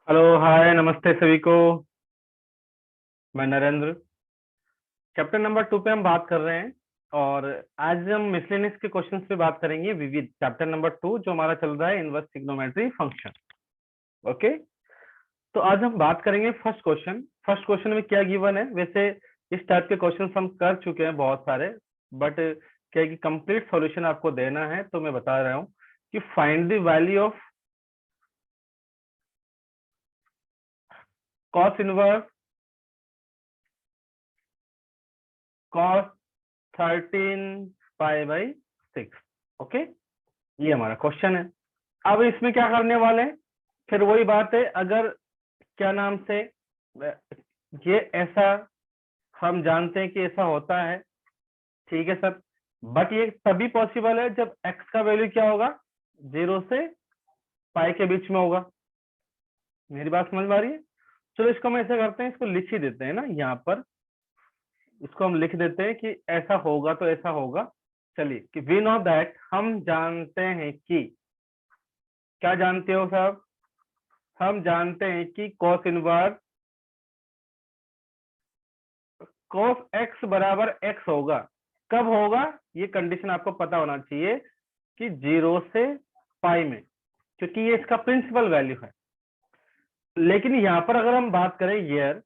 Hello hi नमस्ते सभी को। मैं नरेंद्र। चैप्टर नंबर 2 पे हम बात कर रहे हैं और आज हम मिसलेनियस के क्वेश्चंस पे बात करेंगे। विविध चैप्टर नंबर 2 जो हमारा चल रहा है इनवर्स ट्रिग्नोमेट्री फंक्शन। ओके, तो आज हम बात करेंगे फर्स्ट क्वेश्चन। फर्स्ट क्वेश्चन में क्या गिवन है? वैसे इस टाइप के क्वेश्चंस हम कर चुके हैं बहुत सारे, बट क्या है कि कंप्लीट सॉल्यूशन आपको देना है, तो मैं बता रहा हूँ कि find the value of cos inverse cos 13 पाई/6। ओके, ये हमारा क्वेश्चन है। अब इसमें क्या करने वाले हैं? फिर वही बात है, अगर क्या नाम से ये ऐसा हम जानते हैं कि ऐसा होता है, ठीक है सर, बट ये तभी पॉसिबल है जब x का वैल्यू क्या होगा, 0 से पाई के बीच में होगा। मेरी बात समझ में आ रही है? चलो इसको हम ऐसा करते हैं, इसको लिख ही देते हैं ना यहाँ पर। इसको हम लिख देते हैं कि ऐसा होगा तो ऐसा होगा। चलिए कि वी नो दैट, हम जानते हैं कि, क्या जानते हो साहब? हम जानते हैं कि cos इनवर्स cos x बराबर x होगा। कब होगा? ये कंडीशन आपको पता होना चाहिए कि 0 से पाई में, क्योंकि ये इसका प्रिंसिपल वैल्यू है। लेकिन यहाँ पर अगर हम बात करें ईयर,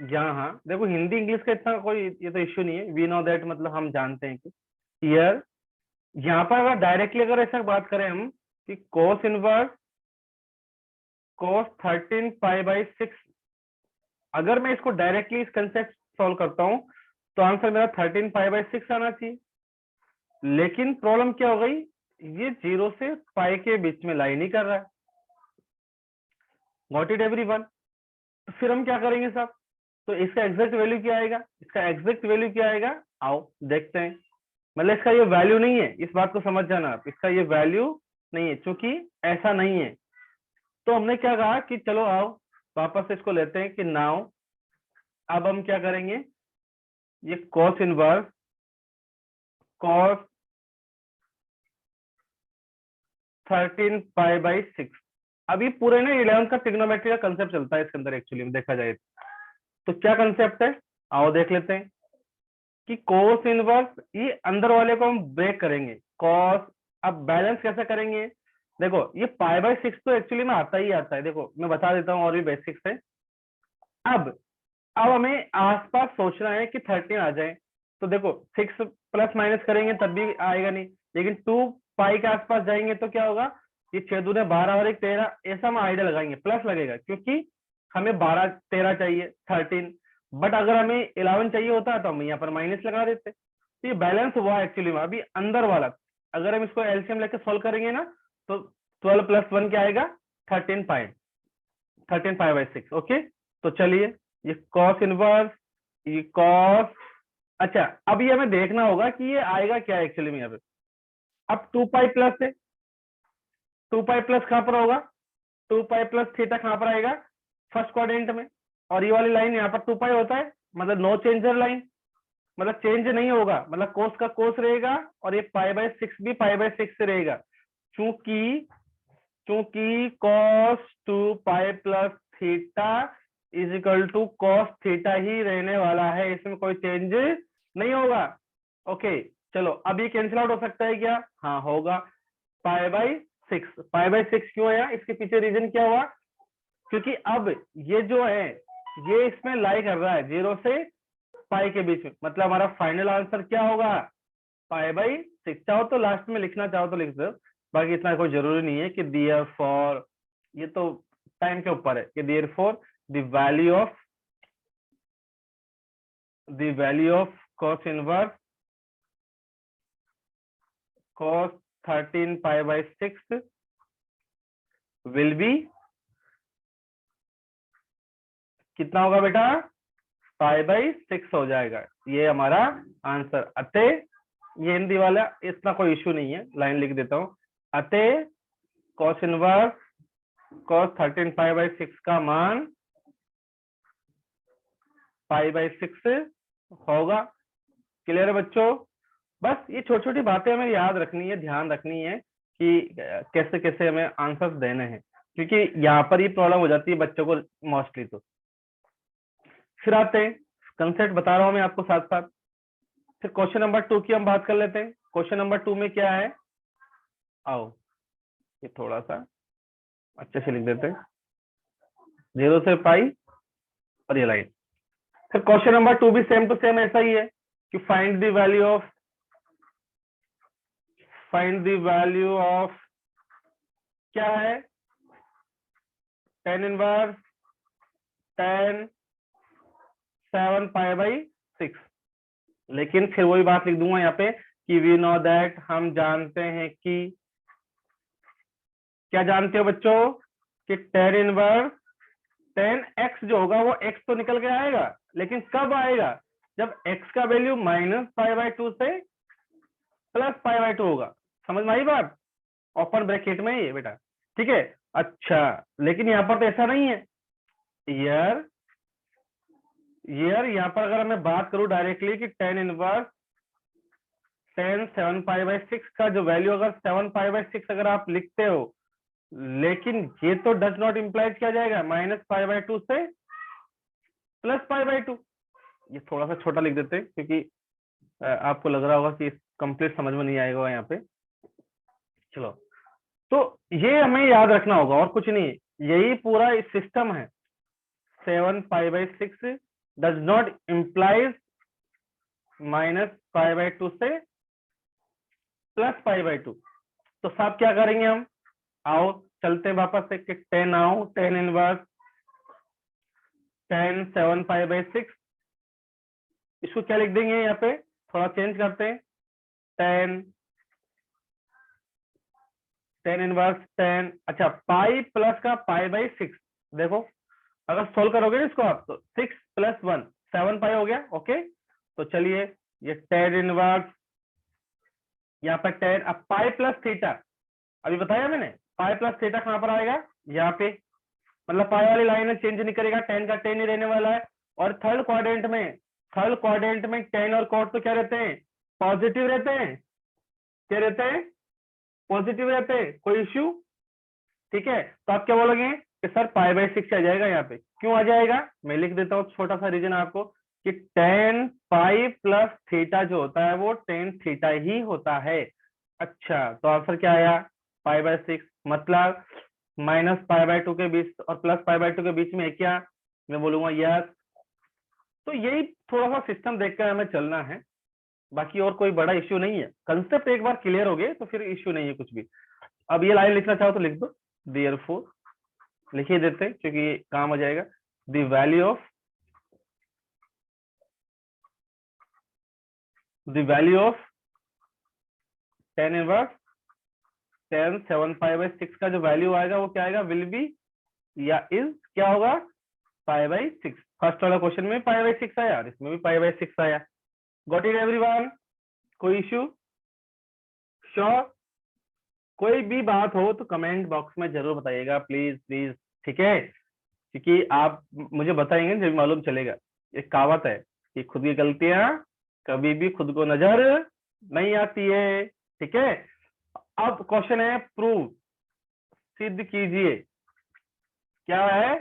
यहाँ देखो हिंदी इंग्लिश का इतना कोई ये तो इश्यू नहीं है। वी नो दैट मतलब हम जानते हैं कि ईयर, यहाँ पर अगर डायरेक्टली अगर ऐसा बात करें हम कि cos इनवर्स cos 13 पाई/6, अगर मैं इसको डायरेक्टली इस कंसेप्ट सॉल्व करता हूं तो आंसर मेरा 13 पाई/6 आना चाहिए। लेकिन प्रॉब्लम क्या हो गई, ये 0 से पाई के बीच में लाई नहीं कर रहा है। Got it everyone? तो फिर हम क्या करेंगे साहब? तो इसका एग्जैक्ट वैल्यू क्या आएगा? इसका एग्जैक्ट वैल्यू क्या आएगा, आओ देखते हैं। मतलब इसका ये वैल्यू नहीं है, इस बात को समझ जाना आप, इसका ये वैल्यू नहीं है, क्योंकि ऐसा नहीं है। तो हमने क्या कहा कि चलो आओ वापस से इसको लेते हैं कि नाउ अब हम क्या करेंगे, ये cos इनवर्स cos 13 पाई/6। अभी पूरे ना 11 का ट्रिग्नोमेट्री का कंसेप्ट चलता है इसके अंदर, एक्चुअली में देखा जाए तो क्या कंसेप्ट है, आओ देख लेते हैं कि cos इनवर्स, ये अंदर वाले को हम ब्रेक करेंगे cos। अब बैलेंस कैसे करेंगे? देखो ये पाई/6 तो एक्चुअली में आता ही आता है, देखो मैं बता देता हूँ और भी बेसिक्स है। अब अब हमें आसपास सोचना है कि 13 आ जाए, तो देखो 6 प्लस माइनस करेंगे तब भी आएगा नहीं, लेकिन 2 पाई के आसपास जाएंगे तो क्या होगा, ये 6 दूने 12 और 1 13, ऐसा हम आइडिया लगाएंगे, प्लस लगेगा क्योंकि हमें 12 13 चाहिए 13। बट अगर हमें 11 चाहिए होता तो हम यहाँ पर माइनस लगा देते। तो ये बैलेंस हुआ एक्चुअली में अभी अंदर वाला। अगर हम इसको एलसीएम लेके सोल्व करेंगे ना, तो 12 + 1 क्या आएगा, 13 पाई/6। ओके, तो चलिए ये cos इनवर्स, ये cos, अच्छा अब ये हमें देखना होगा कि ये आएगा क्या एक्चुअली में यहाँ पे। अब 2 पाई प्लस है, 2 पाई प्लस कहां पर होगा, 2 पाई प्लस थीटा कहां पर आएगा, फर्स्ट क्वाड्रेंट में। और ये वाली लाइन यहाँ पर 2 पाई होता है, मतलब नो चेंजर लाइन, मतलब चेंज नहीं होगा, मतलब कोस का कोस रहेगा और ये पाई/6 भी पाई/6 से रहेगा। क्योंकि क्योंकि cos 2 pi plus theta is equal to cos theta ही रहने वाला है, इसमें कोई चेंज नहीं होगा। ओके, चलो अब ये कैंसिल आउट हो सकता है क्या? हाँ होगा। पाई/6 क्यों आया, इसके पीछे रीजन क्या हुआ? क्योंकि अब ये जो है ये इसमें लाई कर रहा है 0 से पाई के बीच में, मतलब हमारा फाइनल आंसर क्या होगा, पाई/6। चाहो तो लास्ट में लिखना चाहो तो लिख दो, बाकी इतना कोई जरूरी नहीं है कि दियर फॉर, ये तो टाइम के ऊपर है कि therefore the value of cos inverse cos 13 पाई/6 विल बी, कितना होगा बेटा, पाई/6 हो जाएगा। ये हमारा आंसर। अतः ये हिंदी वाला इतना कोई इश्यू नहीं है, लाइन लिख देता हूं। अतः cos इनवर्स cos 13 पाई/6 का मान पाई/6 होगा। क्लियर है बच्चों? बस ये छोटी छोटी बातें हमें याद रखनी है, ध्यान रखनी है कि कैसे कैसे हमें आंसर्स देने हैं, क्योंकि यहाँ पर ही प्रॉब्लम हो जाती है बच्चों को मोस्टली। तो फिर आते हैं, कंसेप्ट बता रहा हूं मैं आपको साथ साथ। फिर क्वेश्चन नंबर 2 की हम बात कर लेते हैं। क्वेश्चन नंबर 2 में क्या है, आओ ये थोड़ा सा अच्छे से लिख देते हैं, 0 से पाई और ये लाइन। फिर क्वेश्चन नंबर 2 भी सेम टू सेम ऐसा ही है कि फाइंड द वैल्यू ऑफ क्या है, tan inverse tan 7 pi by 6। लेकिन फिर वही बात लिख दूंगा यहाँ पे कि वी नो दैट, हम जानते हैं कि, क्या जानते हो बच्चों, कि tan इनवर्स tan x जो होगा वो x तो निकल के आएगा, लेकिन कब आएगा, जब x का वैल्यू -π/2 से +π/2 होगा। समझ में आई बात, ओपन ब्रैकेट में ये बेटा, ठीक है। अच्छा, लेकिन यहाँ पर तो ऐसा नहीं है यार, यहाँ पर अगर मैं बात करूं डायरेक्टली कि tan इनवर्स tan 7π/6 का जो वैल्यू, अगर 7π/6 अगर आप लिखते हो, लेकिन ये तो डज नॉट इम्प्लाई किया जाएगा -π/2 से +π/2। ये थोड़ा सा छोटा लिख देते हैं क्योंकि आपको लग रहा होगा कि कंप्लीट समझ में नहीं आएगा यहाँ पे। चलो, तो ये हमें याद रखना होगा और कुछ नहीं, यही पूरा सिस्टम है। 7π/6 डज नॉट इम्प्लाइज -π/2 से +π/2। तो साहब क्या करेंगे हम, आओ चलते हैं वापस से कि tan इनवर्स tan 7π/6, इसको क्या लिख देंगे यहाँ पे, थोड़ा चेंज करते हैं, tan इनवर्स tan, अच्छा पाई प्लस का π/6। देखो अगर सोल्व करोगे ना इसको आप, तो 6 + 1 7 पाई हो गया। ओके, तो चलिए ये tan इनवर्स, यहाँ पर tan, अब पाई प्लस थीटा, अभी बताया मैंने, पाई प्लस थीटा कहां पर आएगा, यहाँ पे, मतलब पाई वाली लाइन चेंज नहीं करेगा, tan का tan ही रहने वाला है। और थर्ड क्वाड्रेंट में tan और cot तो क्या रहते हैं, पॉजिटिव रहते हैं, क्या रहते हैं, पॉजिटिव रहते हैं, कोई इश्यू, ठीक है। तो आप क्या बोलोगे कि सर π/6 आ जाएगा, यहाँ पे क्यों आ जाएगा, मैं लिख देता हूँ छोटा सा रीजन आपको, कि tan पाई प्लस थीटा जो होता है वो tan थीटा ही होता है। अच्छा, तो आंसर क्या आया, π/6, मतलब -π/2 के बीच और +π/2 के बीच में है क्या, मैं बोलूंगा यस। तो यही थोड़ा सा सिस्टम देखकर हमें चलना है, बाकी और कोई बड़ा इश्यू नहीं है। कंसेप्ट एक बार क्लियर हो गए तो फिर इश्यू नहीं है कुछ भी। अब ये लाइन लिखना चाहो तो लिख दो, देयरफॉर लिख ही देते हैं क्योंकि ये काम आ जाएगा। The value of tan inverse tan 7π/6 का जो वैल्यू आएगा वो क्या आएगा, विल बी या इज क्या होगा, π/6। फर्स्ट वाला क्वेश्चन में π/6 आया, इसमें भी π/6 आया। गॉट इट एवरीवन, कोई इश्यू, श्योर। कोई भी बात हो तो कमेंट बॉक्स में जरूर बताइएगा, प्लीज प्लीज, ठीक है। क्योंकि आप मुझे बताएंगे जब मालूम चलेगा। एक कहावत है कि खुद की गलतियां कभी भी खुद को नजर नहीं आती है, ठीक है। अब क्वेश्चन है प्रूव, सिद्ध कीजिए, क्या है,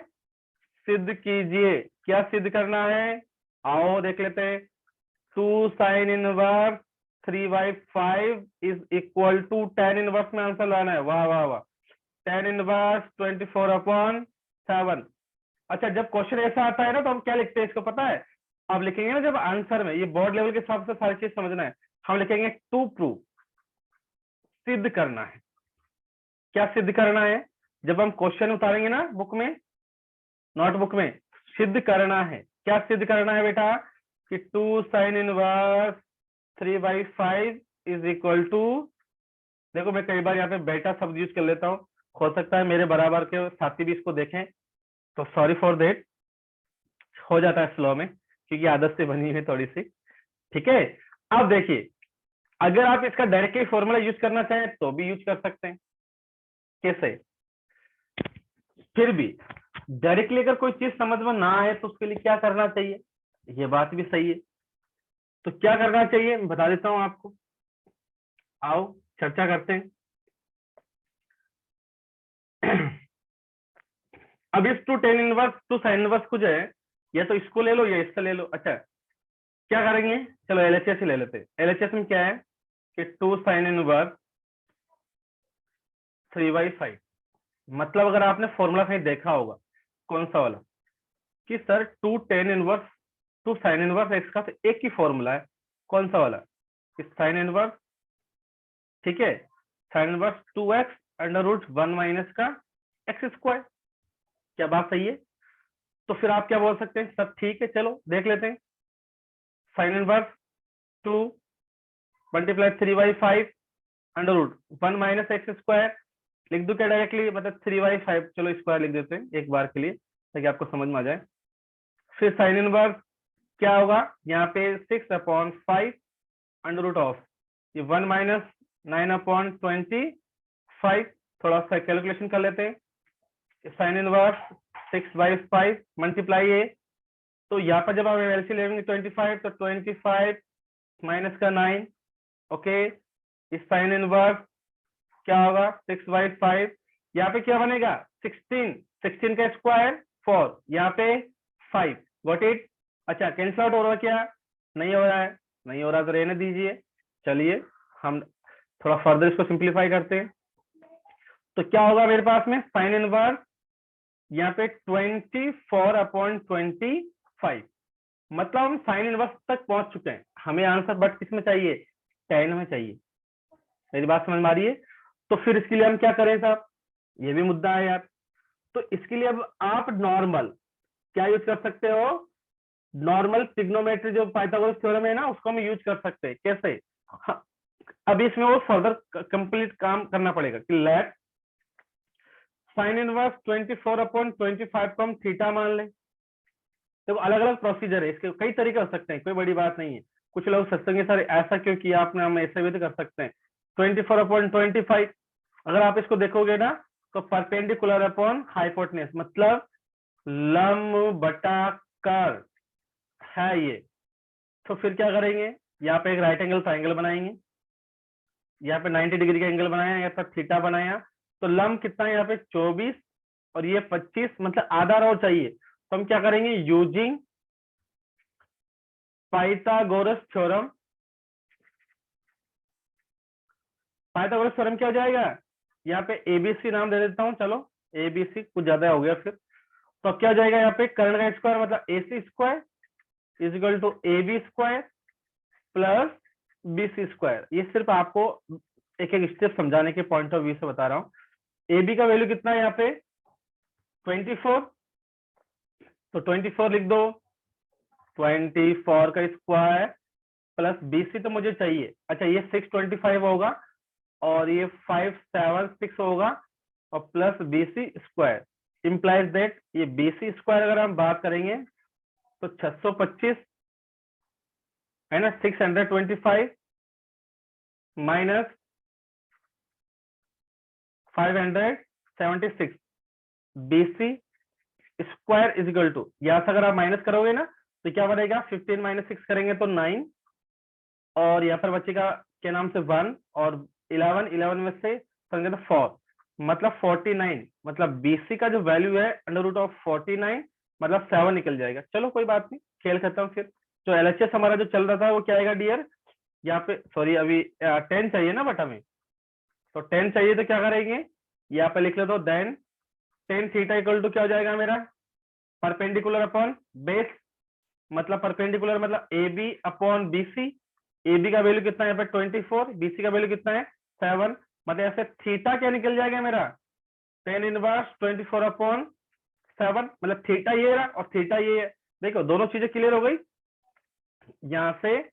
सिद्ध कीजिए, क्या सिद्ध करना है, आओ देख लेते हैं। 2 sin inverse 3/5 is equal to tan inverse में आंसर लाना है, वाह वाह वाह, tan इनवर्स 24/7। अच्छा, जब क्वेश्चन ऐसा आता है ना तो हम क्या लिखते हैं इसको पता है, आप लिखेंगे ना जब आंसर में, ये बोर्ड लेवल के हिसाब से सारी चीज समझना है, हम लिखेंगे टू प्रूव, सिद्ध करना है। क्या सिद्ध करना है, जब हम क्वेश्चन उतारेंगे ना बुक में, नोटबुक में, सिद्ध करना है, क्या सिद्ध करना है बेटा, कि 2 sin inverse 3/5 is equal to, देखो मैं कई बार यहाँ पे बेटा शब्द यूज कर लेता हूँ, हो सकता है मेरे बराबर के साथी भी इसको देखें, तो सॉरी फॉर देट, हो जाता है स्लो में क्योंकि आदत से बनी हुई थोड़ी सी, ठीक है। अब देखिए, अगर आप इसका डायरेक्टली फॉर्मूला यूज करना चाहें तो भी यूज कर सकते हैं, कैसे, फिर भी डायरेक्टली अगर कोई चीज समझ में ना आए तो उसके लिए क्या करना चाहिए, ये बात भी सही है। तो क्या करना चाहिए मैं बता देता हूं आपको, आओ चर्चा करते हैं। अब इस two tan inverse two sine inverse को जो है, या तो इसको ले लो या इसका ले लो। अच्छा क्या करेंगे, चलो एलएचएस ही ले लेते हैं। एलएचएस में क्या है कि टू साइन इनवर्स 3/5। मतलब अगर आपने फॉर्मूला कहीं देखा होगा, कौन सा वाला, कि sir two tan inverse two sine inverse x का तो एक ही फॉर्मूला है, कौन सा वाला, साइन इनवर्स, ठीक है, sine inverse 2x under root 1 minus का एक्स स्क्वायर। क्या बात सही है? तो फिर आप क्या बोल सकते हैं, सब ठीक है, चलो देख लेते हैं। Sine inverse 2 multiply 3/5 under root 1 minus x square. लिख दो क्या डायरेक्टली, मतलब 3/5, चलो स्क्वायर लिख देते हैं एक बार के लिए ताकि आपको समझ में आ जाए। फिर साइन इनवर्स क्या होगा, यहाँ पे 6/5 अंडर रूट ऑफ ये 1 माइनस 9/25। थोड़ा सा कैलकुलेशन कर लेते हैं। साइन इनवर्स 6/5 मल्टीप्लाई है, तो यहाँ पर जब आप एलसी लेंगे 25, तो 25 माइनस का 9। ओके, इस साइन इनवर्स क्या होगा 6/5, यहाँ पे क्या बनेगा 16, 16 का स्क्वायर 4, यहाँ पे 5। Got it? अच्छा कैंसिल आउट हो रहा है क्या, नहीं हो रहा है, नहीं हो रहा तो रहने दीजिए। चलिए हम थोड़ा फर्दर इसको सिंप्लीफाई करते हैं। तो क्या होगा मेरे पास में साइन इनवर्स यहाँ पे 24/25, मतलब हम साइन इनवर्स तक पहुंच चुके हैं। हमें आंसर बट किस में चाहिए, 10 में चाहिए। मेरी बात समझ में आ रही है? तो फिर इसके लिए हम क्या करें साहब, ये भी मुद्दा है यार। तो इसके लिए अब आप नॉर्मल क्या यूज कर सकते हो, नॉर्मल ट्रिग्नोमेट्री जो पाइथागोरस थ्योरम है ना, उसको हम यूज कर सकते हैं। कैसे? हाँ, अभी इसमें वो फर्दर कंप्लीट काम करना पड़ेगा कि लेट साइन इनवर्स 24/25 को हम थीटा मान लें। तो अलग अलग प्रोसीजर है इसके, कई तरीके हो सकते हैं, कोई बड़ी बात नहीं है। कुछ लोग सोचेंगे सर ऐसा क्यों किया आपने, हम ऐसे भी तो कर सकते हैं। 24/25 अगर आप इसको देखोगे ना, तो परपेंडिकुलर अपॉन हाइपोटेनस, मतलब लंब बटा कर है ये। तो फिर क्या करेंगे, यहाँ पे एक राइट एंगल ट्राइंगल बनाएंगे, यहाँ पे 90 डिग्री का एंगल बनाया, यहाँ पर थीटा बनाया। तो लंब कितना है यहाँ पे 24 और ये 25, मतलब आधा रो चाहिए। तो हम क्या करेंगे, using Pythagoras theorem. Pythagoras theorem क्या हो जाएगा, यहाँ पे एबीसी नाम दे देता हूँ, चलो एबीसी कुछ ज्यादा हो गया फिर। तो क्या हो जाएगा, यहाँ पे कर्ण का स्क्वायर मतलब AC square is equal to AB square plus BC square. ये सिर्फ आपको एक एक स्टेप समझाने के पॉइंट ऑफ व्यू से बता रहा हूँ। AB का वैल्यू कितना है यहाँ पे 24, तो 24 लिख दो, 24 का स्क्वायर प्लस BC तो मुझे चाहिए। अच्छा ये 625 होगा और ये 576 होगा और plus BC square implies that ये BC स्क्वायर अगर हम बात करेंगे तो 625 है ना, 625 minus 576 BC square is equal to, यहां से अगर आप माइनस करोगे ना तो क्या बनेगा, 15 माइनस 6 करेंगे तो 9 और यहाँ पर बचेगा क्या नाम से 1 और 11 में से समझे तो 4, मतलब 49। मतलब BC का जो वैल्यू है अंडर रूट ऑफ 49 मतलब 7 निकल जाएगा। चलो कोई बात नहीं, खेल खत्म। फिर तो LHS हमारा जो चल रहा था वो क्या आएगा डियर, यहाँ पे सॉरी अभी 10 चाहिए ना बट हमें, तो 10 चाहिए तो क्या करेंगे, यहाँ पे लिख ले दो then tan theta equal to क्या हो जाएगा मेरा, परपेंडिकुलर अपॉन बेस, मतलब परपेंडिकुलर मतलब AB अपॉन BC। AB का वैल्यू कितना है यहाँ पे 24, BC का वैल्यू कितना है 7, मतलब ऐसे थीटा क्या निकल जाएगा मेरा टेन इनवर्स 24/7, मतलब थीटा ये रहा और थीटा ये है। देखो दोनों चीजें क्लियर हो गई, यहाँ से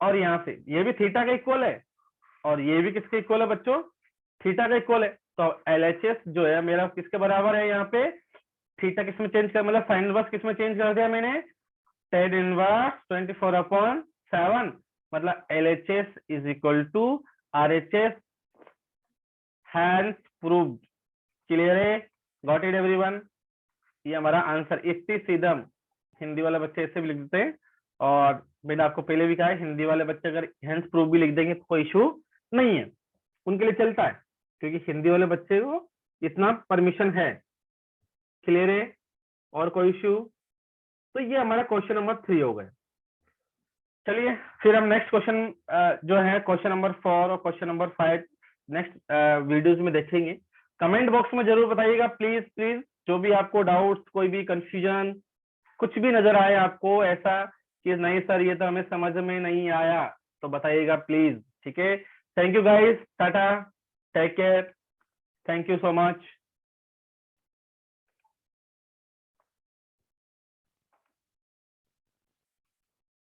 और यहाँ से ये भी थीटा का इक्वल है और ये भी किसके इक्वल है बच्चों, थीटा का इक्वल है। तो LHS जो है मेरा किसके बराबर है, यहाँ पे थीटा किसमें चेंज कर, मतलब साइन इनवर्स किसमें चेंज कर दिया मैंने, टेन इनवर्स 24/7, मतलब LHS is equal to RHS। Hence proved. Clear है? Got it everyone? ये हमारा आंसर, इतनी सीधम। हिंदी वाले बच्चे ऐसे भी लिख देते हैं और मैंने आपको पहले भी कहा है हिंदी वाले बच्चे अगर हैंस प्रूव भी लिख देंगे तो कोई इशू नहीं है, उनके लिए चलता है, क्योंकि हिंदी वाले बच्चे को इतना परमिशन है। क्लियर है? और कोई इश्यू? तो ये हमारा क्वेश्चन नंबर 3 हो गया। चलिए फिर हम नेक्स्ट क्वेश्चन जो है क्वेश्चन नंबर 4 और क्वेश्चन नंबर 5 नेक्स्ट वीडियोज में देखेंगे। कमेंट बॉक्स में जरूर बताइएगा प्लीज प्लीज, जो भी आपको डाउट्स, कोई भी कंफ्यूजन, कुछ भी नजर आए आपको ऐसा कि नहीं सर ये तो हमें समझ में नहीं आया, तो बताइएगा प्लीज। ठीक है, thank you guys, tata, take care, thank you so much.